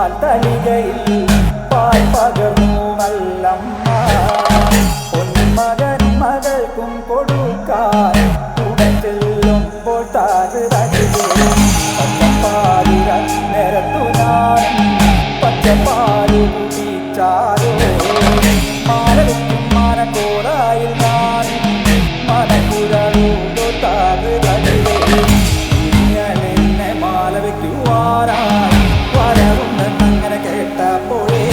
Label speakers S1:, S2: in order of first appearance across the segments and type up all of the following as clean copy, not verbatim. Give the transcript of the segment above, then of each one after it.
S1: പാൽ തളികയിൽ പാൽ പകർന്നു നല്ലമ്മ പൊന്മകൻ മകൾക്കും കൊടുക്കാൻ ഉടൻ ചെല്ലുമ്പോൾ പച്ചപ്പാലിര നിരത്തു ഞാൻ പച്ചപ്പാല് കുടിച്ചാരോ മാലവയ്ക്കും മാനക്കോടായിൽ ഞാൻ മനക്കുരളൂടോ ഇങ്ങനെ മാല വയ്ക്കുവാനായി വരവുണ്ടെന്നങ്ങനെ കേട്ടപ്പോഴേ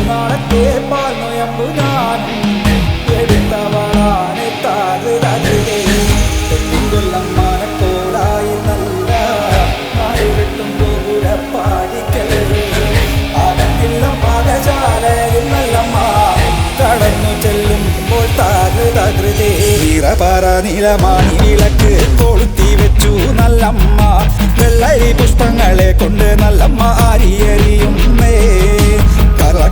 S1: നാളത്തെ പാൽ നൊയമ്പു ഞാനും എടുത്തവളാണ് കൊല്ലം മാനക്കോടായി നല്ല വെട്ടും പാടിക്കൽ അകത്തില്ല പാകശാലയിൽ നല്ലമ്മ കടന്നു ചെല്ലുമ്പോൾ ഈറപാറ നീലമാണി വിളക്ക് കൊളുത്തി വെച്ചു നല്ലമ്മ വെള്ളരി പുഷ്പങ്ങളെ കൊണ്ട് നല്ലമ്മ ആരിയെറിയുന്നേ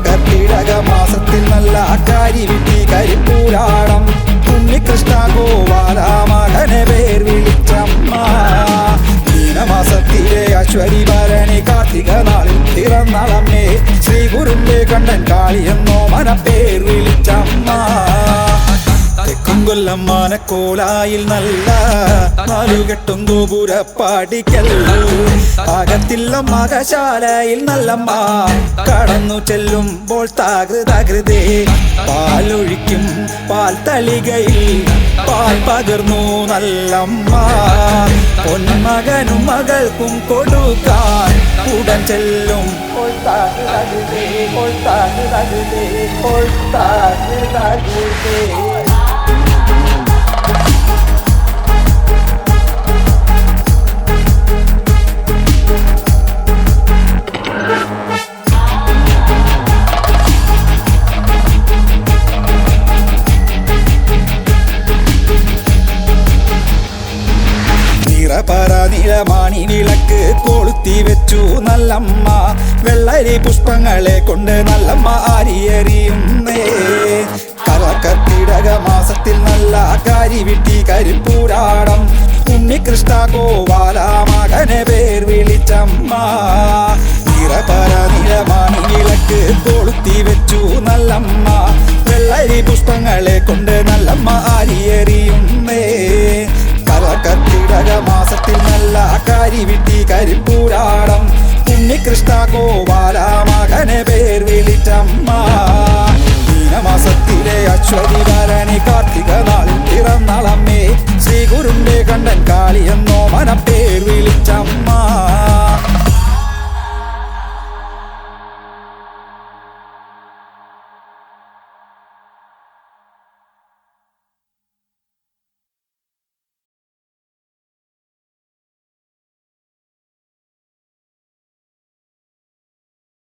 S1: കർക്കിടക മാസത്തിൽ നല്ല കാരി വിട്ടി കരിപ്പൂരാടം ഉണ്ണികൃഷ്ണ ഗോപാല മകനെ പേർ വിളിച്ചമ്മ മീനമാസത്തിലെ അശ്വരി ഭരണി കാർത്തിക നാളിൽ പിറന്നളമ്മേ ശ്രീ ഗുരുന്റെ കണ്ണൻ കാളി എന്നോ മനപ്പേർ വിളിച്ചമ്മ കൊല്ലം മാനക്കോലായിൽ നല്ല നാലുകെട്ടും ഗോപുരപ്പാടിക്കൽ അകത്തില്ല മകശാലയിൽ നല്ലമ്മ കടന്നു ചെല്ലുമ്പോൾ തകൃതേ പാലൊഴിക്കും പാൽ തളികയിൽ പാൽ പകർന്നു നല്ലമ്മ പൊന്മകനും മകൾക്കും കൊടുക്കാൻ ഉടൻ ചെല്ലും പറ നീലമാണി വിളക്ക് കൊളുത്തി വെച്ചു നല്ലമ്മ വെള്ളരി പുഷ്പങ്ങളെ കൊണ്ട് നല്ലമ്മ ആരിയെറിയുന്നേ കർക്കിടക മാസത്തിൽ നല്ല കാരി വിട്ടി കരിപ്പൂരാടം ഉണ്ണികൃഷ്ണ ഗോപാല മകനെ പേർ വിളിച്ചമ്മ പറ നീലമാണി വിളക്ക് കൊളുത്തി വെച്ചു നല്ലമ്മ വെള്ളരി പുഷ്പങ്ങളെ കൊണ്ട് നല്ലമ്മ ആരിയെറിയുന്നേ കർക്കിടക മാസത്തിൽ നല്ല കാരി വിട്ടി കരിപ്പൂരാടം